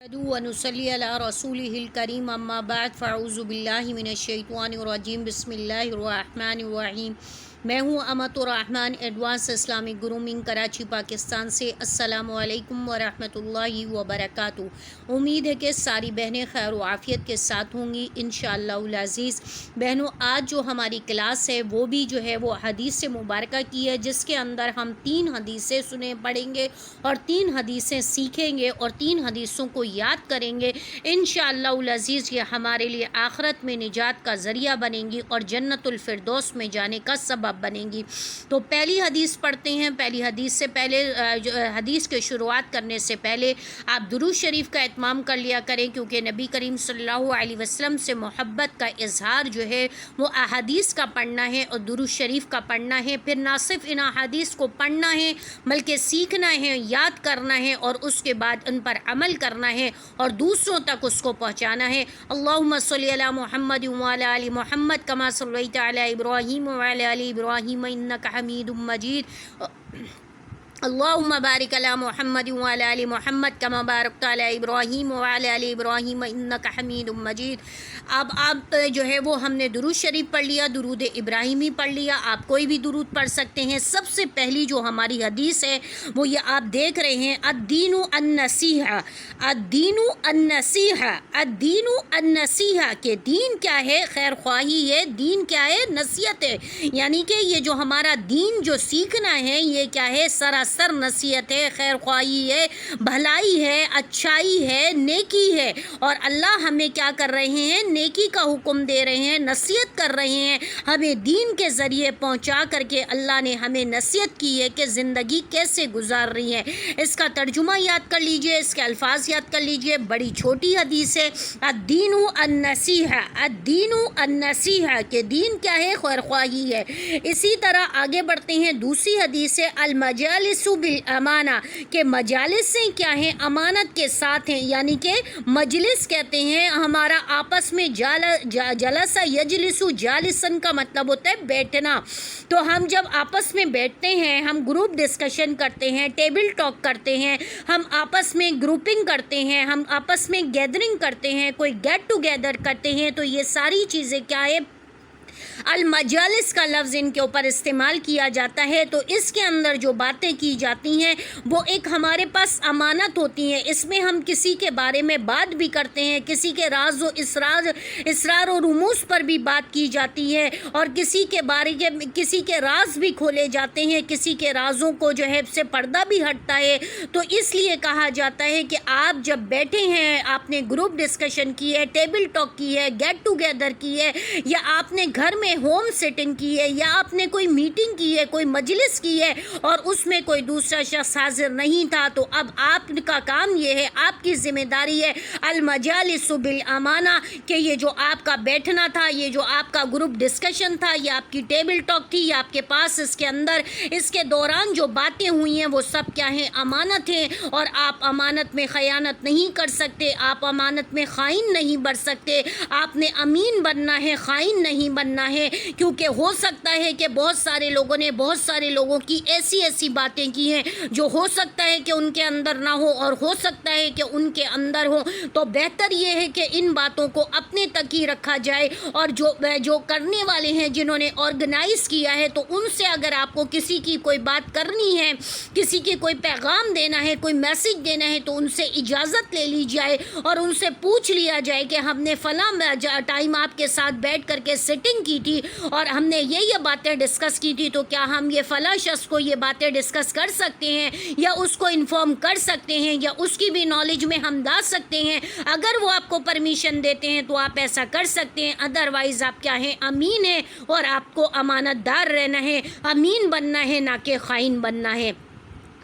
ونصلی علی رسولہ الکریم اما بعد فاعوذ باللہ من الشیطان الرجیم بسم اللہ الرحمن الرحیم۔ میں ہوں امت الرحمن advance Islamic grooming Karachi Pakistan سے۔ السلام علیکم ورحمۃ اللہ وبرکاتہ۔ امید ہے کہ ساری بہنیں خیر و عافیت کے ساتھ ہوں گی انشاءاللہ العزیز۔ بہنوں، آج جو ہماری کلاس ہے وہ بھی جو ہے وہ حدیث مبارکہ کی ہے، جس کے اندر ہم 3 حدیثیں سنیں پڑھیں گے اور 3 حدیثیں سیکھیں گے اور 3 حدیثوں کو یاد کریں گے انشاءاللہ العزیز۔ یہ ہمارے لیے آخرت میں نجات کا ذریعہ بنیں گی اور جنت الفردوس میں جانے کا سبب بنیں گی۔ تو پہلی حدیث پڑھتے ہیں۔ پہلی حدیث سے پہلے حدیث کے شروعات کرنے سے پہلے آپ درود شریف کا اہتمام کر لیا کریں، کیونکہ نبی کریم صلی اللہ علیہ وسلم سے محبت کا اظہار جو ہے وہ احادیث کا پڑھنا ہے اور درود شریف کا پڑھنا ہے۔ پھر نہ صرف ان احادیث کو پڑھنا ہے بلکہ سیکھنا ہے، یاد کرنا ہے اور اس کے بعد ان پر عمل کرنا ہے اور دوسروں تک اس کو پہنچانا ہے۔ اللہم صلی علی محمد وعلی آل محمد کما صلیت علی ابراہیم وعلی آل ابراہیم انک حمید مجید۔ اللہم بارک علی محمد وعلی آل محمد کما بارکت علی ابراہیم وعلی آل ابراہیم انک حمید مجید۔ اب آپ جو ہے وہ ہم نے درود شریف پڑھ لیا، درود ابراہیمی پڑھ لیا، آپ کوئی بھی درود پڑھ سکتے ہیں۔ سب سے پہلی جو ہماری حدیث ہے وہ یہ آپ دیکھ رہے ہیں، الدین النصیحہ، الدین النصیحہ، الدین النصیحہ کہ دین کیا ہے؟ خیر خواہی ہے۔ دین کیا ہے؟ نصیحت ہے۔ یعنی کہ یہ جو ہمارا دین جو سیکھنا ہے یہ کیا ہے؟ سراسر نصیحت ہے، خیر خواہی ہے، بھلائی ہے، اچھائی ہے، نیکی ہے۔ اور اللہ ہمیں کیا کر رہے ہیں؟ نیکی کا حکم دے رہے ہیں، نصیحت کر رہے ہیں، ہمیں دین کے ذریعے پہنچا کر کے اللہ نے ہمیں نصیحت کی ہے کہ زندگی کیسے گزار رہی ہے۔ اس کا ترجمہ یاد کر لیجئے، اس کے الفاظ یاد کر لیجئے۔ بڑی چھوٹی حدیث ہے، الدین النصیحہ، الدین النصیحہ کہ دین کیا ہے؟ خیر خواہی ہے۔ اسی طرح آگے بڑھتے ہیں، دوسری حدیث ہے المجالس بالامانہ کہ مجالس سے کیا ہیں؟ امانت کے ساتھ ہیں۔ یعنی کہ مجلس کہتے ہیں ہمارا آپس میں جلس یجلس جالسن کا مطلب ہوتا ہے بیٹھنا۔ تو ہم جب آپس میں بیٹھتے ہیں، ہم گروپ ڈسکشن کرتے ہیں، ٹیبل ٹاک کرتے ہیں، ہم آپس میں گروپنگ کرتے ہیں، ہم آپس میں گیدرنگ کرتے ہیں، کوئی گیٹ ٹوگیدر کرتے ہیں، تو یہ ساری چیزیں کیا ہے؟ المجالس کا لفظ ان کے اوپر استعمال کیا جاتا ہے۔ تو اس کے اندر جو باتیں کی جاتی ہیں وہ ایک ہمارے پاس امانت ہوتی ہیں۔ اس میں ہم کسی کے بارے میں بات بھی کرتے ہیں، کسی کے راز و اسرار و رموز پر بھی بات کی جاتی ہے اور کسی کے راز بھی کھولے جاتے ہیں، کسی کے رازوں کو جو ہے سے پردہ بھی ہٹتا ہے۔ تو اس لیے کہا جاتا ہے کہ آپ جب بیٹھے ہیں، آپ نے گروپ ڈسکشن کی ہے، ٹیبل ٹاک کی ہے، گیٹ ٹوگیدر کی ہے، یا آپ نے گھر میں ہوم سیٹنگ کی ہے، یا آپ نے کوئی میٹنگ کی ہے، کوئی مجلس کی ہے اور اس میں کوئی دوسرا شخص حاضر نہیں تھا، تو اب آپ کا کام یہ ہے، آپ کی ذمہ داری ہے المجالس بالامانہ کہ یہ جو آپ کا بیٹھنا تھا، یہ جو آپ کا گروپ ڈسکشن تھا، یہ آپ کی ٹیبل ٹاک تھی، یا آپ کے پاس اس کے اندر اس کے دوران جو باتیں ہوئی ہیں وہ سب کیا ہیں؟ امانت ہیں۔ اور آپ امانت میں خیانت نہیں کر سکتے، آپ امانت میں خائن نہیں بن سکتے، آپ نے امین بننا ہے، خائن نہیں بننا ہے، کیونکہ ہو سکتا ہے کہ بہت سارے لوگوں نے بہت سارے لوگوں کی ایسی باتیں کی ہیں جو ہو سکتا ہے کہ ان کے اندر نہ ہو اور ہو سکتا ہے کہ ان کے اندر ہو۔ تو بہتر یہ ہے کہ ان باتوں کو اپنے تک ہی رکھا جائے، اور جو کرنے والے ہیں جنہوں نے آرگنائز کیا ہے، تو ان سے اگر آپ کو کسی کی کوئی بات کرنی ہے، کسی کی کوئی پیغام دینا ہے، کوئی میسج دینا ہے، تو ان سے اجازت لے لی جائے اور ان سے پوچھ لیا جائے کہ ہم نے فلاں ٹائم آپ کے ساتھ بیٹھ کر کے سیٹنگ کی تھی اور ہم نے یہ باتیں ڈسکس کی تھی، تو کیا ہم یہ فلاں شخص کو یہ باتیں ڈسکس کر سکتے ہیں یا اس کو انفارم کر سکتے ہیں یا اس کی بھی نالج میں ہم لا سکتے ہیں؟ اگر وہ آپ کو پرمیشن دیتے ہیں تو آپ ایسا کر سکتے ہیں، ادروائز آپ کیا ہیں؟ امین ہیں، اور آپ کو امانت دار رہنا ہے، امین بننا ہے، نہ کہ خائن بننا ہے۔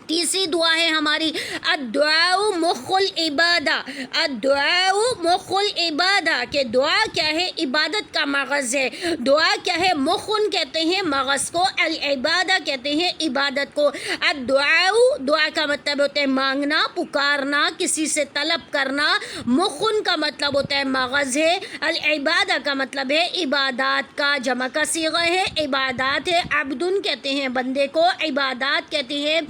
تیسری دعا ہے ہماری الدعاء مخ العبادہ، الدعاء مخ العبادہ کہ دعا کیا ہے؟ عبادت کا مغز ہے۔ دعا کیا ہے؟ مخن کہتے ہیں مغز کو، العبادہ کہتے ہیں عبادت کو۔ الدعاء دعا کا مطلب ہوتا ہے مانگنا، پکارنا، کسی سے طلب کرنا۔ مخن کا مطلب ہوتا ہے مغز ہے، العبادہ کا مطلب ہے عبادات کا، جمع کا صیغہ ہے، عبادات ہے۔ عبدن کہتے ہیں بندے کو، عبادات کہتے ہیں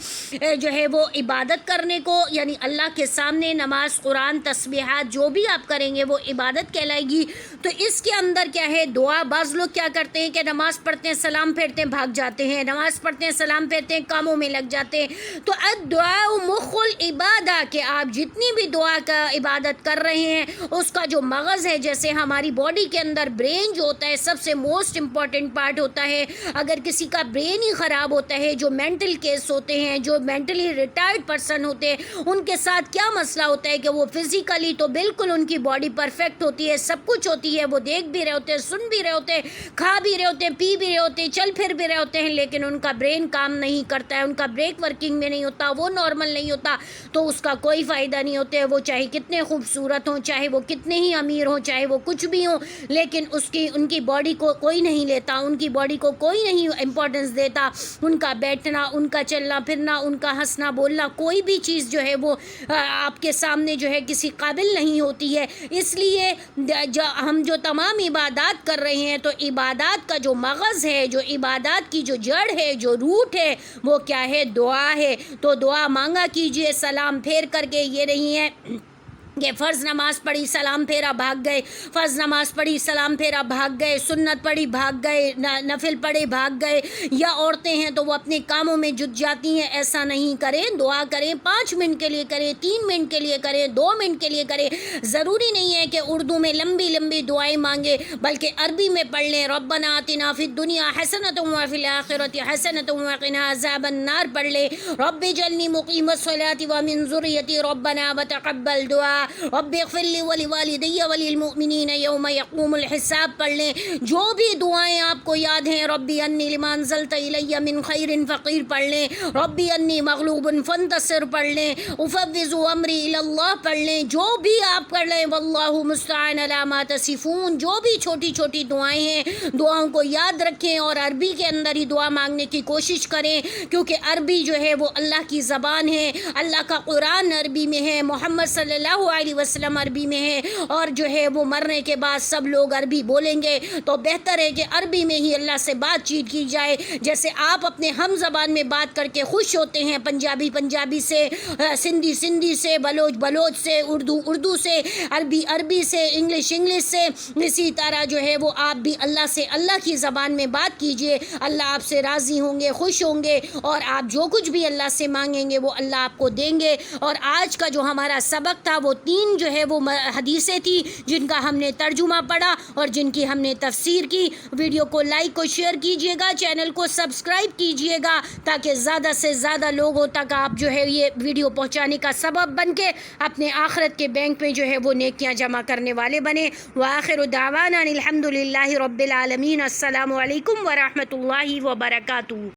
جو ہے وہ عبادت کرنے کو، یعنی اللہ کے سامنے نماز، قرآن، تسبیحات جو بھی آپ کریں گے وہ عبادت کہلائے گی۔ تو اس کے اندر کیا ہے؟ دعا۔ بعض لوگ کیا کرتے ہیں کہ نماز پڑھتے ہیں، سلام پھیرتے ہیں، بھاگ جاتے ہیں، نماز پڑھتے ہیں، سلام پھیرتے ہیں، کاموں میں لگ جاتے ہیں۔ تو الدعاء مخ العبادہ، کہ آپ جتنی بھی دعا کا عبادت کر رہے ہیں اس کا جو مغز ہے، جیسے ہماری باڈی کے اندر برین جو ہوتا ہے سب سے موسٹ امپورٹنٹ پارٹ ہوتا ہے۔ اگر کسی کا برین ہی خراب ہوتا ہے، جو مینٹل کیس ہوتے ہیں، جو مینٹلی ریٹائرڈ پرسن ہوتے ہیں، ان کے ساتھ کیا مسئلہ ہوتا ہے کہ وہ فزیکلی تو بالکل ان کی باڈی پرفیکٹ ہوتی ہے، سب کچھ ہوتی ہے، وہ دیکھ بھی رہے ہوتے ہیں، سن بھی رہے ہوتے ہیں، کھا بھی رہے ہوتے ہیں، پی بھی رہے ہوتے ہیں، چل پھر بھی رہے ہوتے ہیں، لیکن ان کا برین کام نہیں کرتا ہے، ان کا بریک ورکنگ میں نہیں ہوتا، وہ نارمل نہیں ہوتا، تو اس کا کوئی فائدہ نہیں ہوتا ہے۔ وہ چاہے کتنے خوبصورت ہوں، چاہے وہ کتنے ہی امیر ہوں، چاہے وہ کچھ بھی ہوں، لیکن ان کی باڈی کو کوئی نہیں لیتا، ان کی باڈی کو کوئی نہیں امپورٹنس دیتا۔ ان کا بیٹھنا، ان کا چلنا پھرنا، ان کا ہنسنا بولنا، کوئی بھی چیز جو ہے وہ آپ کے سامنے جو ہے کسی قابل نہیں ہوتی ہے۔ اس لیے ہم جو تمام عبادات کر رہے ہیں، تو عبادات کا جو مغز ہے، جو عبادات کی جو جڑ ہے، جو روٹ ہے، وہ کیا ہے؟ دعا ہے۔ تو دعا مانگا کیجئے سلام پھیر کر کے۔ یہ نہیں ہے کہ فرض نماز پڑھی سلام پھیرا بھاگ گئے، فرض نماز پڑھی سلام پھیرا بھاگ گئے، سنت پڑھی بھاگ گئے، نفل پڑھے بھاگ گئے، یا عورتیں ہیں تو وہ اپنے کاموں میں جٹ جاتی ہیں۔ ایسا نہیں کریں، دعا کریں، 5 منٹ کے لیے کریں، 3 منٹ کے لیے کریں، 2 منٹ کے لیے کریں۔ ضروری نہیں ہے کہ اردو میں لمبی لمبی دعائیں مانگے، بلکہ عربی میں پڑھ لیں۔ ربنا آتنا فی الدنیا حسنۃ وفی الآخرۃ حسنۃ وقنا عذاب النار پڑھ لیں۔ رب اجعلنی مقیم الصلاۃ ومن ذریتی ربنا وتقبل دعا، رب اغفر لی ولوالدی وللمؤمنین یوم یقوم الحساب پڑھ لیں۔ جو بھی دعائیں آپ کو یاد ہیں، ربی انی لما انزلت الی من خیر فقیر پڑھ لیں، ربی انی مغلوب فانتصر پڑھ لیں، افوض امری الی اللہ پڑھ لیں۔ جو بھی آپ پڑھ لیں، واللہ مستعان علی ما تصفون، جو بھی چھوٹی چھوٹی دعائیں ہیں، دعاؤں کو یاد رکھیں اور عربی کے اندر ہی دعا مانگنے کی کوشش کریں، کیونکہ عربی جو ہے وہ اللہ کی زبان ہے، اللہ کا قرآن عربی میں ہے، محمد صلی اللہ علیہ وسلم عربی میں ہے، اور جو ہے وہ مرنے کے بعد سب لوگ عربی بولیں گے، تو بہتر ہے کہ عربی میں ہی اللہ سے بات چیت کی جائے۔ جیسے آپ اپنے ہم زبان میں بات کر کے خوش ہوتے ہیں، پنجابی پنجابی سے، سندھی سندھی سے، بلوچ بلوچ سے، اردو اردو سے، عربی عربی سے، انگلش انگلش سے، اسی طرح جو ہے وہ آپ بھی اللہ سے اللہ کی زبان میں بات کیجئے۔ اللہ آپ سے راضی ہوں گے، خوش ہوں گے، اور آپ جو کچھ بھی اللہ سے مانگیں گے وہ اللہ آپ کو دیں گے۔ اور آج کا جو ہمارا سبق تھا وہ 3 جو ہے وہ حدیثیں تھی، جن کا ہم نے ترجمہ پڑھا اور جن کی ہم نے تفسیر کی۔ ویڈیو کو لائک اور شیئر کیجئے گا، چینل کو سبسکرائب کیجئے گا، تاکہ زیادہ سے زیادہ لوگوں تک آپ جو ہے یہ ویڈیو پہنچانے کا سبب بن کے اپنے آخرت کے بینک میں جو ہے وہ نیکیاں جمع کرنے والے بنے۔ وآخر دعوانا الحمدللہ رب العالمین۔ السلام علیکم ورحمۃ اللہ وبرکاتہ۔